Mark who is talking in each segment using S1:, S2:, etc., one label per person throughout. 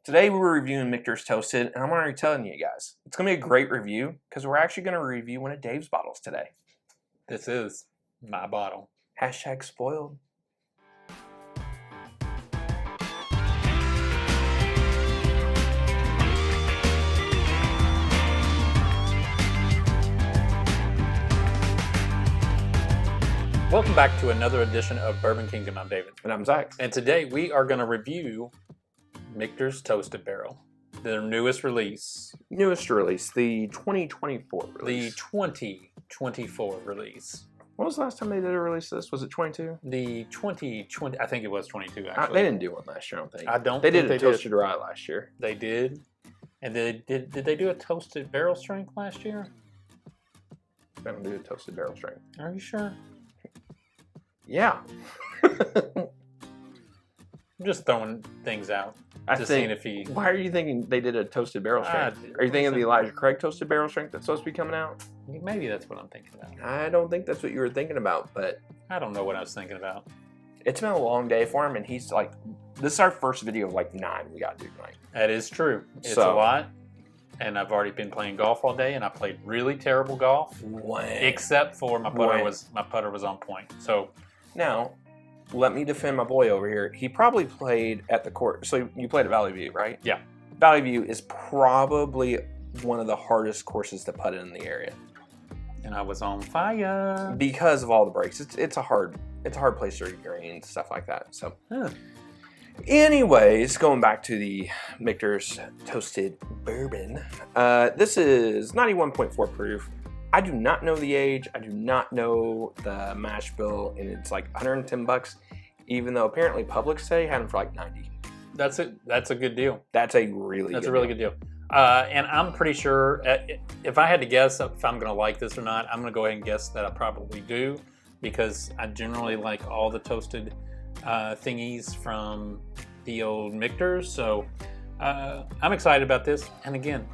S1: Today we're reviewing Michter's Toasted, and I'm already telling you guys, it's going to be a great review because we're actually going to review one of Dave's bottles today.
S2: This is my bottle.
S1: Hashtag spoiled.
S2: Welcome back to another edition of Bourbon Kingdom. I'm David.
S1: And I'm Zach.
S2: And today we are going to review Michter's Toasted Barrel, their newest release.
S1: Newest release, the 2024 release.
S2: The 2024 release.
S1: When was the last time they did a release of this? Was it 22?
S2: The 2020, I think it was 22 actually.
S1: They didn't do one last year, I don't think.
S2: They
S1: did a Toasted Rye last year.
S2: They did. And did they do a Toasted Barrel Strength last year?
S1: They don't do a Toasted Barrel Strength.
S2: Are you sure?
S1: Yeah.
S2: I'm just throwing things out. Seeing if he...
S1: Why are you thinking they did a Toasted Barrel Strength? Are you thinking of the Elijah Craig Toasted Barrel Strength that's supposed to be coming out?
S2: Maybe that's what I'm thinking about.
S1: I don't think that's what you were thinking about, but...
S2: I don't know what I was thinking about.
S1: It's been a long day for him, and he's like... This is our first video of like 9 we got to do tonight.
S2: That is true. It's a lot, and I've already been playing golf all day, and I played really terrible golf.
S1: When?
S2: Except for my putter was on point. So...
S1: Now, let me defend my boy over here. He probably played at the court. So you played at Valley View, right?
S2: Yeah. Valley
S1: View is probably one of the hardest courses to putt in the area.
S2: And I was on fire
S1: because of all the breaks. It's a hard place to read greens, stuff like that. So, anyways, going back to the Michter's Toasted Bourbon. This is 91.4 proof. I do not know the age. I do not know the mash bill, and it's like $110. Even though apparently Publix today had them for like $90.
S2: That's it. That's a good deal.
S1: That's a really good deal.
S2: And I'm pretty sure if I had to guess if I'm going to like this or not, I'm going to go ahead and guess that I probably do, because I generally like all the toasted thingies from the old Michters. So I'm excited about this. And again,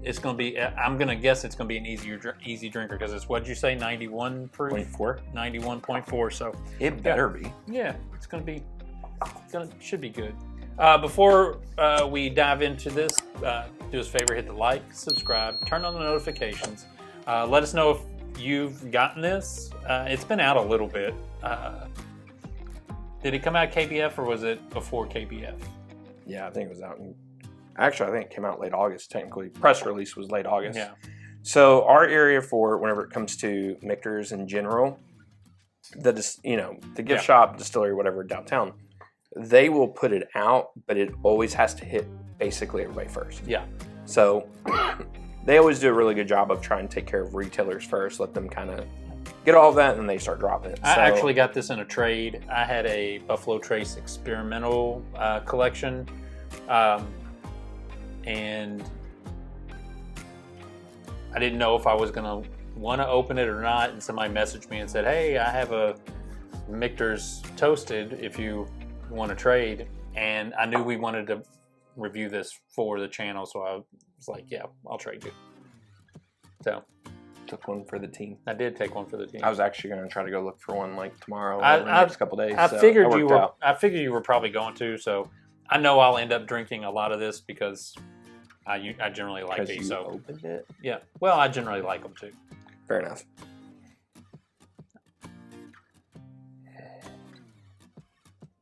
S2: it's going to be, I'm going to guess it's going to be an easy drinker, because it's, what'd you say, 91 proof? 91.4, so.
S1: It better be.
S2: Yeah, should be good. Before we dive into this, do us a favor, hit the like, subscribe, turn on the notifications. Let us know if you've gotten this. It's been out a little bit. Did it come out KBF or was it before KBF?
S1: Yeah, I think it was out in... Actually, I think it came out late August, technically. Press release was late August.
S2: Yeah.
S1: So our area for whenever it comes to Michters in general, the gift shop, distillery, whatever, downtown, they will put it out, but it always has to hit basically everybody first.
S2: Yeah.
S1: So they always do a really good job of trying to take care of retailers first, let them kind of get all of that, and then they start dropping it.
S2: I actually got this in a trade. I had a Buffalo Trace experimental collection. And I didn't know if I was going to want to open it or not, and somebody messaged me and said, hey, I have a Michter's Toasted if you want to trade. And I knew we wanted to review this for the channel, so I was like, yeah, I'll trade you. So
S1: took one for the team.
S2: I did take one for the team.
S1: I was actually going to try to go look for one like tomorrow or the next couple days.
S2: I figured you were probably going to, so I know I'll end up drinking a lot of this because I generally like these.
S1: Because you opened it?
S2: Yeah. Well, I generally like them too.
S1: Fair enough.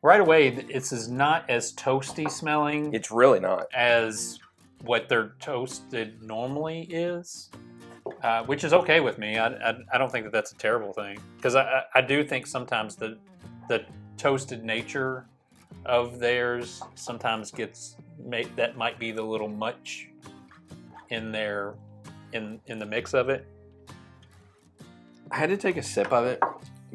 S2: Right away, this is not as toasty smelling.
S1: It's really not.
S2: As what their toasted normally is, which is okay with me. I don't think that that's a terrible thing, because I do think sometimes the toasted nature of theirs sometimes that might be the little much in there in the mix of it.
S1: I had to take a sip of it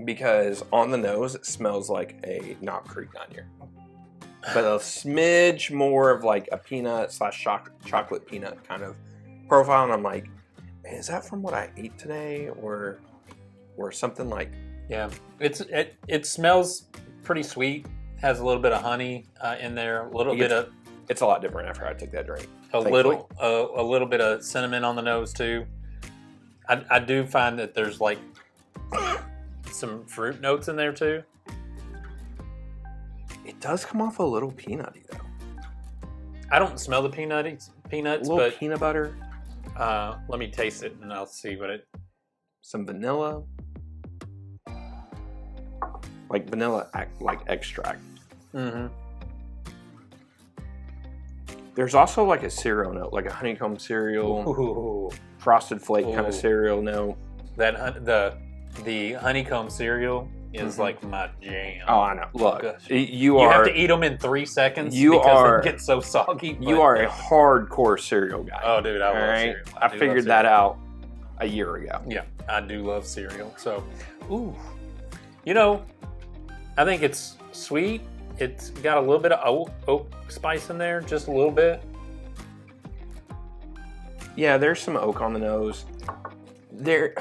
S1: because on the nose it smells like a Knob Creek onion, but a smidge more of like a peanut / chocolate peanut kind of profile, and I'm like, man, is that from what I ate today or something like?
S2: Yeah, it smells pretty sweet. Has a little bit of honey in there, a little bit of...
S1: It's a lot different after I took that drink.
S2: A little bit of cinnamon on the nose too. I do find that there's like some fruit notes in there too.
S1: It does come off a little peanutty though.
S2: I don't smell the peanuts,
S1: A little
S2: but
S1: peanut butter.
S2: let me taste it and I'll see what it.
S1: Some vanilla. Like vanilla, like extract.
S2: Mm-hmm.
S1: There's also like a cereal note, like a honeycomb cereal,
S2: Ooh.
S1: frosted flake kind of cereal note.
S2: That the honeycomb cereal is like my jam.
S1: Oh, I know. Look,
S2: Gosh.
S1: you
S2: You
S1: are
S2: have to eat them in 3 seconds
S1: you
S2: because
S1: are-
S2: they get so soggy.
S1: you are a hardcore cereal guy.
S2: Oh, dude, I love
S1: all right?
S2: cereal.
S1: I
S2: do
S1: figured
S2: love
S1: that
S2: cereal.
S1: out a year ago.
S2: Yeah, I do love cereal. So, ooh, you know, I think it's sweet. It's got a little bit of oak spice in there, just a little bit.
S1: Yeah, there's some oak on the nose. It's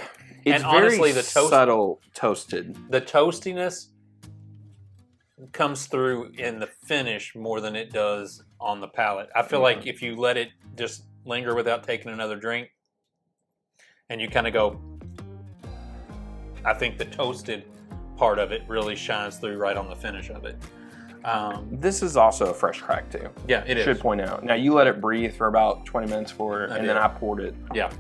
S2: And honestly,
S1: very
S2: the toast-
S1: subtle toasted.
S2: The toastiness comes through in the finish more than it does on the palate. I feel like if you let it just linger without taking another drink, and you kind of go, I think the toasted part of it really shines through right on the finish of it.
S1: This is also a fresh crack too.
S2: Yeah, it is.
S1: Should point out. Now you let it breathe for about 20 minutes for it,
S2: I
S1: and
S2: did.
S1: then I poured it.
S2: Yeah.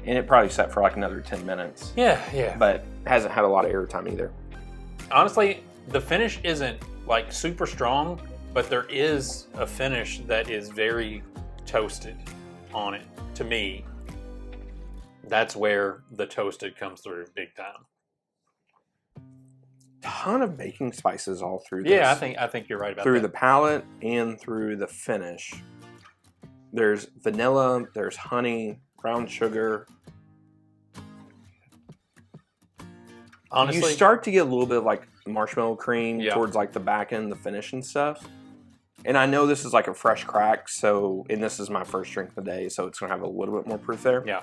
S1: And it probably sat for like another 10 minutes.
S2: Yeah.
S1: But hasn't had a lot of airtime either.
S2: Honestly, the finish isn't like super strong, but there is a finish that is very toasted on it. To me, that's where the toasted comes through big time.
S1: Ton of baking spices all through this.
S2: Yeah, I think you're right about
S1: through
S2: that.
S1: the palate and through the finish. There's vanilla, there's honey, brown sugar.
S2: Honestly,
S1: You start to get a little bit of like marshmallow cream
S2: Yeah.
S1: towards like the back end, the finish and stuff. And I know this is like a fresh crack, and this is my first drink of the day, so it's gonna have a little bit more proof there.
S2: Yeah.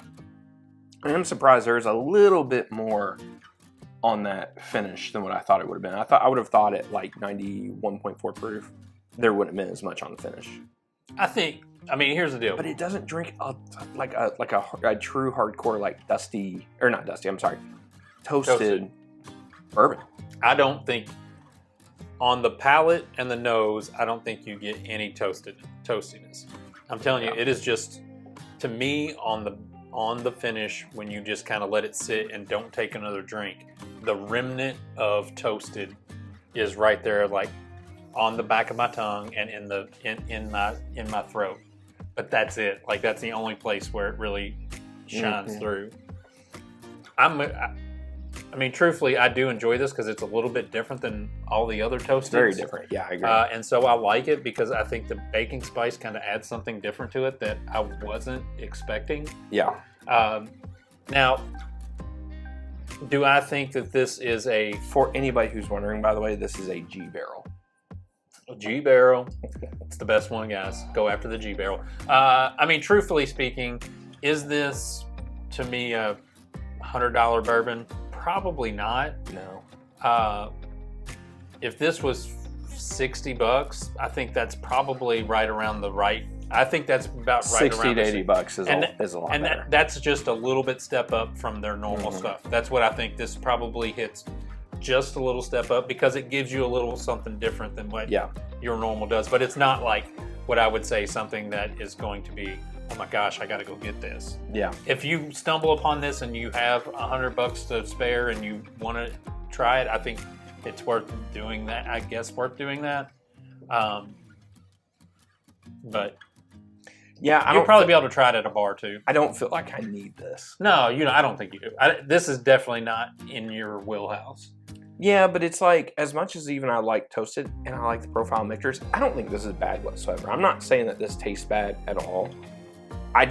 S1: I am surprised there's a little bit more on that finish than what I thought it would have been. I would have thought at like 91.4 proof, there wouldn't have been as much on the finish.
S2: I mean, here's the deal.
S1: But it doesn't drink like a true hardcore like dusty, or not dusty, I'm sorry, toasted bourbon.
S2: I don't think on the palate and the nose, I don't think you get any toastiness. I'm telling you,
S1: Yeah.
S2: it is just, to me, on the finish, when you just kind of let it sit and don't take another drink, the remnant of toasted is right there, like on the back of my tongue and in my throat. But that's it. Like that's the only place where it really shines through. I mean, truthfully, I do enjoy this because it's a little bit different than all the other toasted.
S1: Very different. Yeah, I agree.
S2: And so I like it because I think the baking spice kind of adds something different to it that I wasn't expecting.
S1: Yeah.
S2: Now, do I think that this is a
S1: For anybody who's wondering, by the way, this is a G barrel.
S2: G barrel? It's the best one, guys. Go after the G barrel. I mean, truthfully speaking, is this to me a $100 bourbon? Probably not.
S1: No.
S2: If this was $60, I think that's probably right around the right. I think that's about right
S1: 60
S2: around
S1: to
S2: the-
S1: $80 is a lot
S2: and
S1: better.
S2: that's just a little bit step up from their normal
S1: Mhm.
S2: stuff. That's what I think this probably hits, just a little step up because it gives you a little something different than what
S1: Yeah.
S2: your normal does. But it's not like what I would say something that is going to be, oh my gosh, I got to go get this.
S1: Yeah.
S2: If you stumble upon this and you have $100 to spare and you want to try it, I think it's worth doing that. I guess worth doing that. But
S1: Yeah.
S2: you'll probably be able to try it at a bar too.
S1: I don't feel like I need this.
S2: No, I don't think you do. This is definitely not in your wheelhouse.
S1: Yeah, but it's like, as much as even I like toasted and I like the profile Michters, I don't think this is bad whatsoever. I'm not saying that this tastes bad at all. I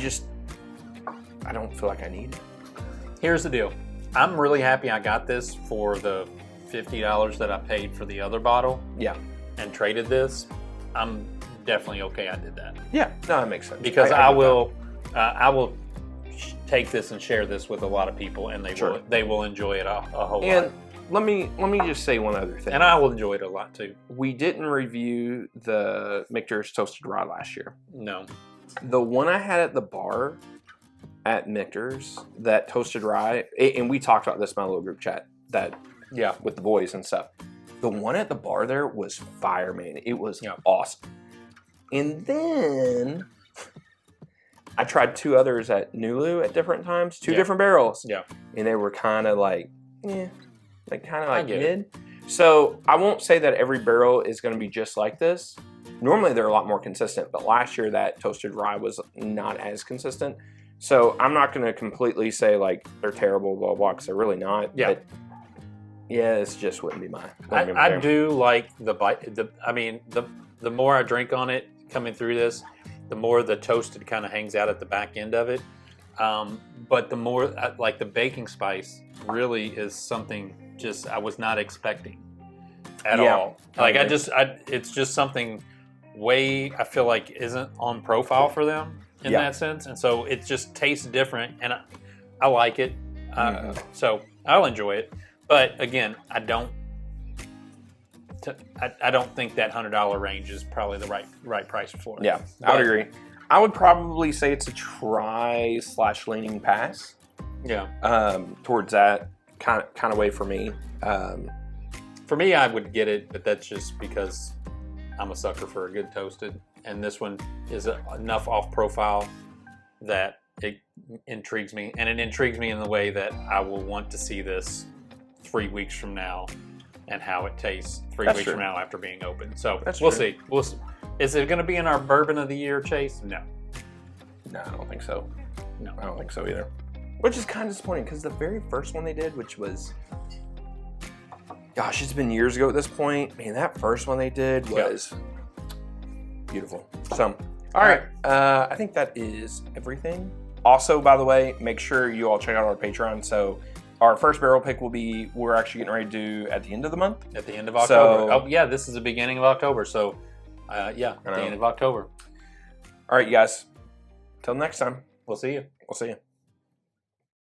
S1: don't feel like I need it.
S2: Here's the deal. I'm really happy I got this for the $50 that I paid for the other bottle.
S1: Yeah.
S2: And traded this. I'm definitely okay I did that.
S1: Yeah, no, that makes sense.
S2: Because
S1: I
S2: I
S1: get
S2: will take this and share this with a lot of people, and
S1: Sure.
S2: they will enjoy it a whole
S1: that. And
S2: lot.
S1: let me just say one other thing.
S2: And I will enjoy it a lot too.
S1: We didn't review the Michter's Toasted Rye last year.
S2: No.
S1: The one I had at the bar at Michter's, that Toasted Rye, and we talked about this in my little group chat, with the boys and stuff. The one at the bar there was fire, man. It was awesome. And then I tried 2 others at Nulu at different times, 2 different barrels.
S2: Yeah.
S1: And they were kind of like, kind of like
S2: get
S1: mid. So I won't say that every barrel is going to be just like this. Normally they're a lot more consistent, but last year that toasted rye was not as consistent. So I'm not going to completely say like they're terrible, blah, blah, because they're really not.
S2: Yeah.
S1: But yeah, this just wouldn't be mine.
S2: I do like the bite. The more I drink on it coming through this, the more the toasted kind of hangs out at the back end of it. But the more, like the baking spice really is something just I was not expecting at all. Like it's just something I feel like isn't on profile for them in that sense. And so it just tastes different and I like it. So I'll enjoy it. But again, I don't think that $100 range is probably the right price for it.
S1: Yeah, I would agree. I would probably say it's a try/leaning pass.
S2: Yeah.
S1: Towards that kind of way for me.
S2: For me, I would get it, but that's just because I'm a sucker for a good toasted, and this one is enough off profile that it intrigues me, and it intrigues me in the way that I will want to see this 3 weeks from now and how it tastes 3 weeks from now after being open. So we'll see. We'll see. Is it going to be in our Bourbon of the Year, Chase? No.
S1: No, I don't think so.
S2: No,
S1: I don't think so either. Which is kind of disappointing because the very first one they did, which was, gosh, it's been years ago at this point. Man, that first one they did was beautiful. So, all right. I think that is everything. Also, by the way, make sure you all check out our Patreon. So, our first barrel pick we're actually getting ready to do at the end of the month.
S2: At the end of October. This is the beginning of October. So, at the end of October.
S1: All right, you guys. Till next time.
S2: We'll see you.
S1: We'll see you.